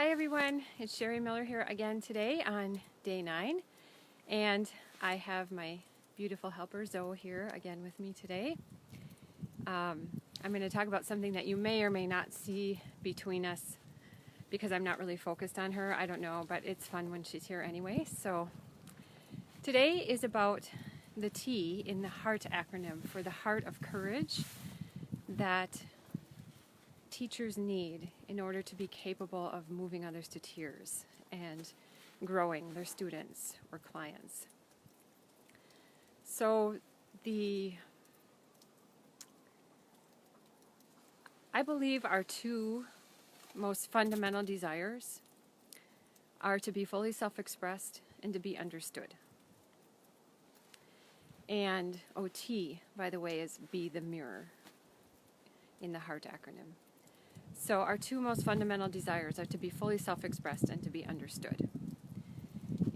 Hi everyone, it's Sherry Miller here again today on day 9, and I have my beautiful helper Zoe here again with me today. I'm going to talk about something that you may or may not see between us because I'm not really focused on her. I don't know, but it's fun when she's here anyway. So today is about the T in the HEART acronym for the heart of courage that teachers need in order to be capable of moving others to tears and growing their students or clients. So I believe our two most fundamental desires are to be fully self-expressed and to be understood. And OT, by the way, is be the mirror in the HEART acronym. So our two most fundamental desires are to be fully self-expressed and to be understood.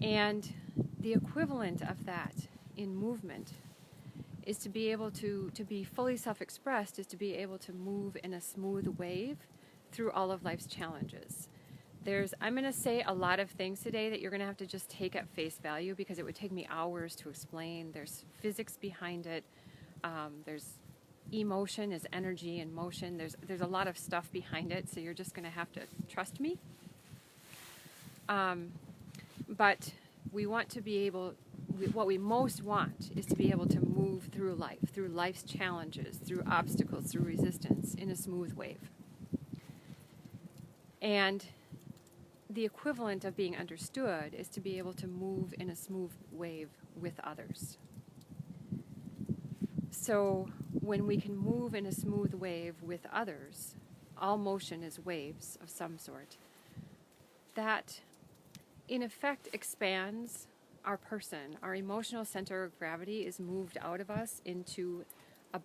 And the equivalent of that in movement is to be able to be fully self-expressed, is to be able to move in a smooth wave through all of life's challenges. I'm going to say a lot of things today that you're going to have to just take at face value because it would take me hours to explain. There's physics behind it. There's emotion is energy and motion. There's a lot of stuff behind it, so you're just going to have to trust me. But we want to be able, what we most want is to be able to move through life, through life's challenges, through obstacles, through resistance in a smooth wave. And the equivalent of being understood is to be able to move in a smooth wave with others. So when we can move in a smooth wave with others, all motion is waves of some sort, that in effect expands our person. Our emotional center of gravity is moved out of us into a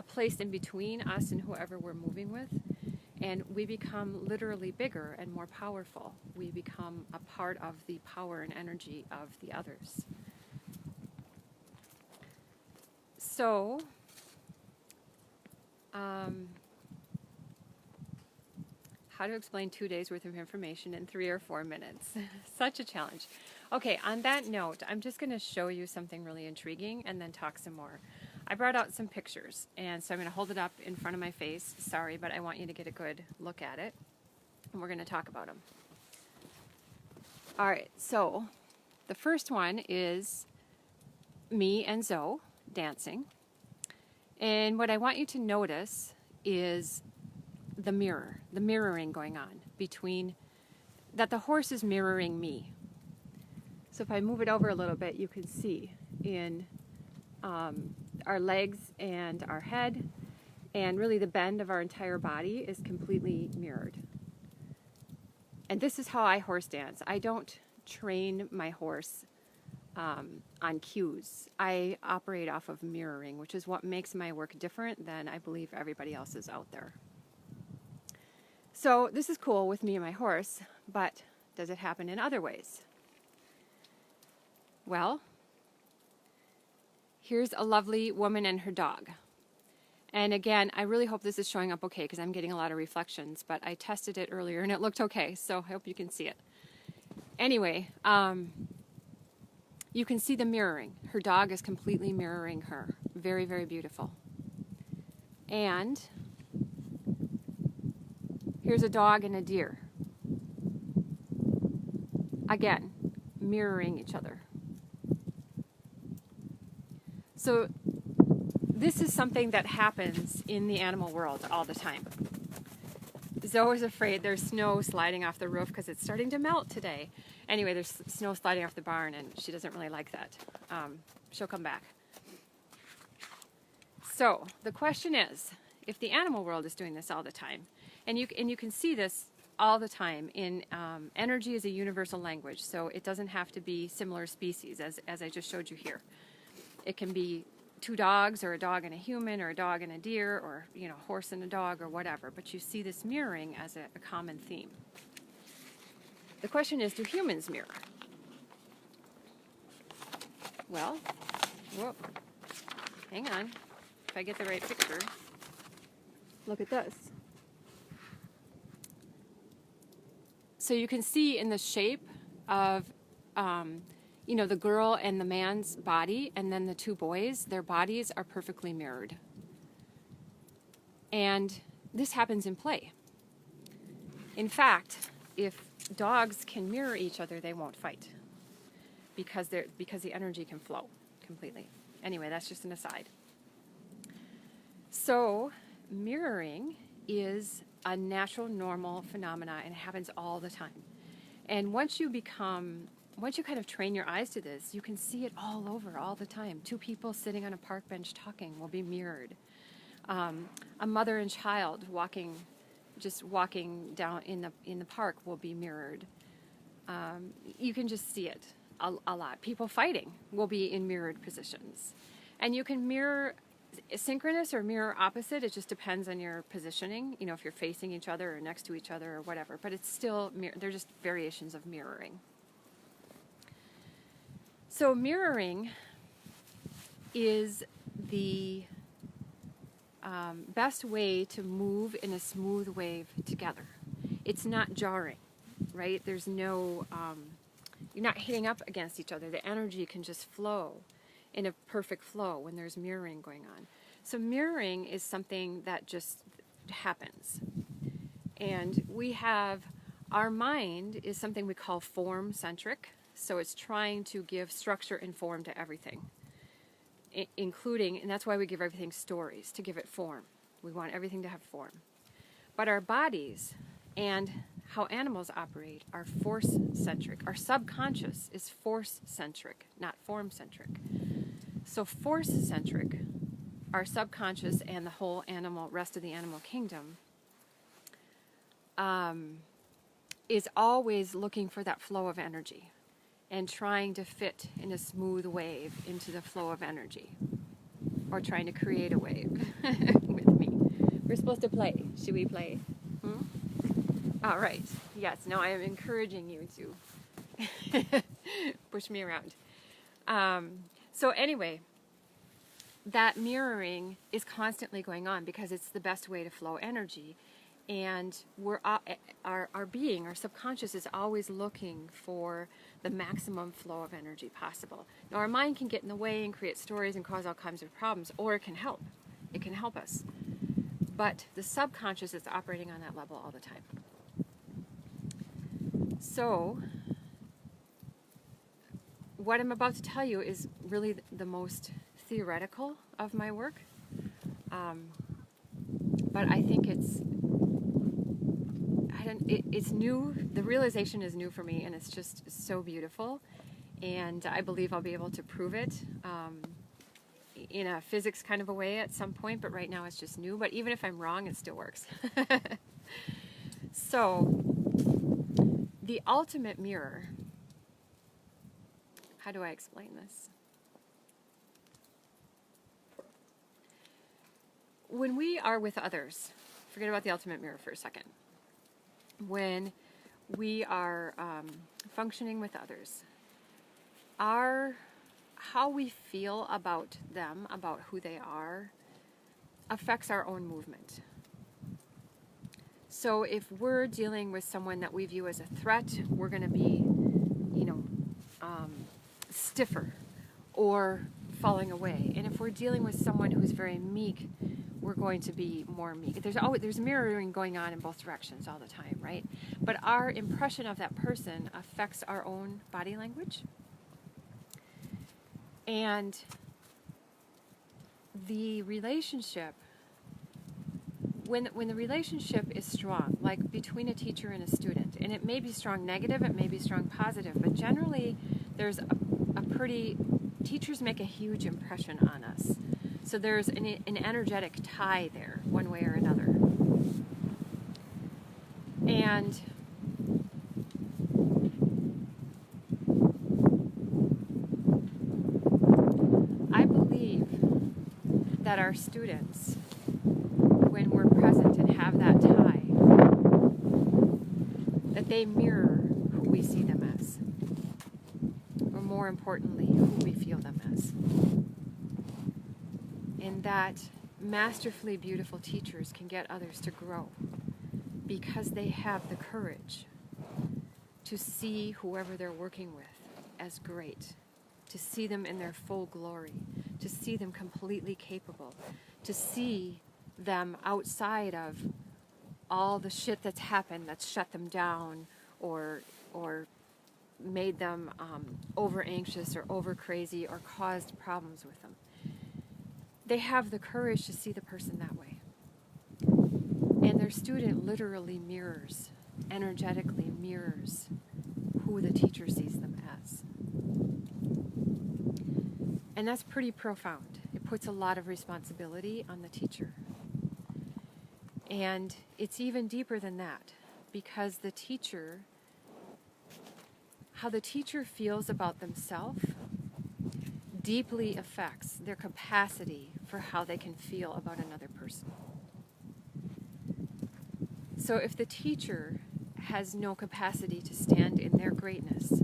place in between us and whoever we're moving with, and we become literally bigger and more powerful. We become a part of the power and energy of the others. So, how to explain 2 days worth of information in 3 or 4 minutes. Such a challenge. Okay, on that note, I'm just going to show you something really intriguing and then talk some more. I brought out some pictures, and so I'm going to hold it up in front of my face. Sorry, but I want you to get a good look at it, and we're going to talk about them. All right, so the first one is me and Zoe dancing. And what I want you to notice is the mirroring going on between, that the horse is mirroring me. So if I move it over a little bit, you can see in our legs and our head, and really the bend of our entire body is completely mirrored. And this is how I horse dance. I don't train my horse on cues. I operate off of mirroring, which is what makes my work different than I believe everybody else's out there. So this is cool with me and my horse, but does it happen in other ways? Well, here's a lovely woman and her dog. And again, I really hope this is showing up okay because I'm getting a lot of reflections, but I tested it earlier and it looked okay, so I hope you can see it. Anyway, you can see the mirroring. Her dog is completely mirroring her. Very, very beautiful. And here's a dog and a deer. Again, mirroring each other. So this is something that happens in the animal world all the time. Zoe is afraid there's snow sliding off the roof because it's starting to melt today. Anyway, there's snow sliding off the barn, and she doesn't really like that. She'll come back. So the question is, if the animal world is doing this all the time, and you can see this all the time in energy is a universal language, so it doesn't have to be similar species, as I just showed you here. It can be 2 dogs, or a dog and a human, or a dog and a deer, or horse and a dog, or whatever. But you see this mirroring as a common theme. The question is, do humans mirror? Well, whoa, hang on. If I get the right picture, look at this. So you can see in the shape of, you know, the girl and the man's body, and then the two boys, their bodies are perfectly mirrored. And this happens in play. In fact, if dogs can mirror each other, they won't fight because the energy can flow completely. Anyway, that's just an aside. So mirroring is a natural, normal phenomena, and it happens all the time. And once you kind of train your eyes to this, you can see it all over, all the time. Two people sitting on a park bench talking will be mirrored. A mother and child just walking down in the park will be mirrored. You can just see it a lot. People fighting will be in mirrored positions. And you can mirror synchronous or mirror opposite. It just depends on your positioning, you know, if you're facing each other or next to each other or whatever. But it's still, they're just variations of mirroring. So mirroring is the best way to move in a smooth wave together. It's not jarring, right? There's no, you're not hitting up against each other. The energy can just flow in a perfect flow when there's mirroring going on. So mirroring is something that just happens. And we have, our mind is something we call form-centric. So it's trying to give structure and form to everything, including, and that's why we give everything stories, to give it form. We want everything to have form. But our bodies and how animals operate are force-centric. Our subconscious is force-centric, not form-centric. So force-centric, our subconscious and the whole rest of the animal kingdom, is always looking for that flow of energy and trying to fit in a smooth wave into the flow of energy, or trying to create a wave with me. We're supposed to play. Should we play? All right. Yes. No, I am encouraging you to push me around. So anyway, that mirroring is constantly going on because it's the best way to flow energy. And our being, our subconscious, is always looking for the maximum flow of energy possible. Now, our mind can get in the way and create stories and cause all kinds of problems, or it can help. It can help us. But the subconscious is operating on that level all the time. So, what I'm about to tell you is really the most theoretical of my work. But I think it's new. The realization is new for me, and it's just so beautiful. And I believe I'll be able to prove it in a physics kind of a way at some point, but right now it's just new. But even if I'm wrong, it still works. So, the ultimate mirror, how do I explain this? When we are with others, forget about the ultimate mirror for a second. When we are functioning with others, how we feel about them, about who they are, affects our own movement. So if we're dealing with someone that we view as a threat, we're going to be, stiffer or falling away. And if we're dealing with someone who's very meek, we're going to be more meek. There's mirroring going on in both directions all the time, right? But our impression of that person affects our own body language. And the relationship, when the relationship is strong, like between a teacher and a student, and it may be strong negative, it may be strong positive, but generally there's teachers make a huge impression on us. So there's an energetic tie there, one way or another. And I believe that our students, when we're present and have that tie, that they mirror who we see them as, or more importantly, who we feel them as. And that masterfully beautiful teachers can get others to grow because they have the courage to see whoever they're working with as great, to see them in their full glory, to see them completely capable, to see them outside of all the shit that's happened that's shut them down or made them over anxious or over crazy or caused problems with them. They have the courage to see the person that way. And their student literally mirrors, energetically mirrors who the teacher sees them as. And that's pretty profound. It puts a lot of responsibility on the teacher. And it's even deeper than that, because how the teacher feels about themselves deeply affects their capacity for how they can feel about another person. So if the teacher has no capacity to stand in their greatness,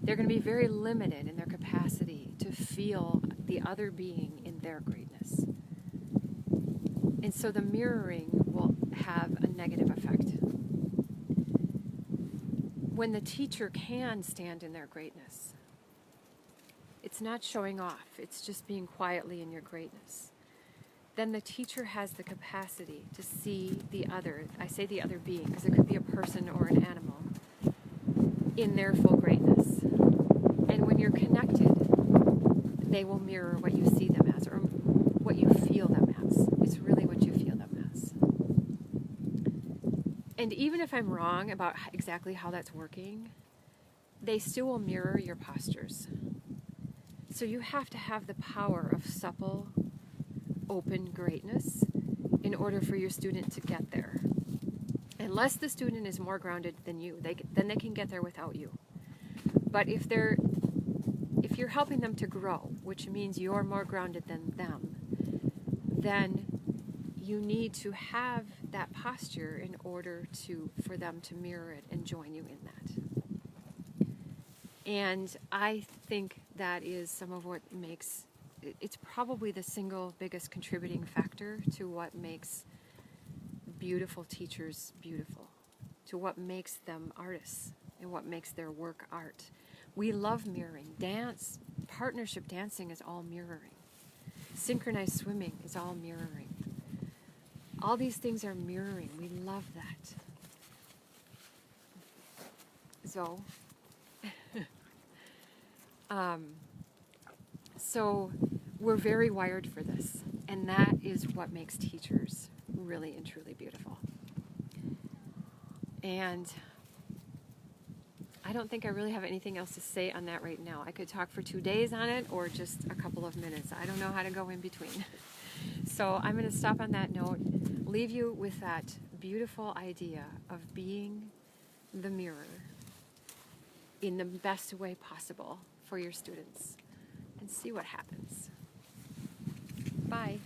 they're going to be very limited in their capacity to feel the other being in their greatness. And so the mirroring will have a negative effect. When the teacher can stand in their greatness, it's not showing off, it's just being quietly in your greatness. Then the teacher has the capacity to see the other, I say the other being, because it could be a person or an animal, in their full greatness. And when you're connected, they will mirror what you see them as, or what you feel them as. It's really what you feel them as. And even if I'm wrong about exactly how that's working, they still will mirror your postures. So you have to have the power of supple, open greatness in order for your student to get there. Unless the student is more grounded than you, then they can get there without you. But if you're helping them to grow, which means you're more grounded than them, then you need to have that posture in order for them to mirror it and join you in that. And I think that is some of what makes, it's probably the single biggest contributing factor to what makes beautiful teachers beautiful, to what makes them artists and what makes their work art. We love mirroring. Dance, partnership dancing is all mirroring. Synchronized swimming is all mirroring. All these things are mirroring. We love that. So, so we're very wired for this, and that is what makes teachers really and truly beautiful. And I don't think I really have anything else to say on that right now. I could talk for 2 days on it or just a couple of minutes. I don't know how to go in between. So I'm going to stop on that note, leave you with that beautiful idea of being the mirror in the best way possible for your students, and see what happens. Bye.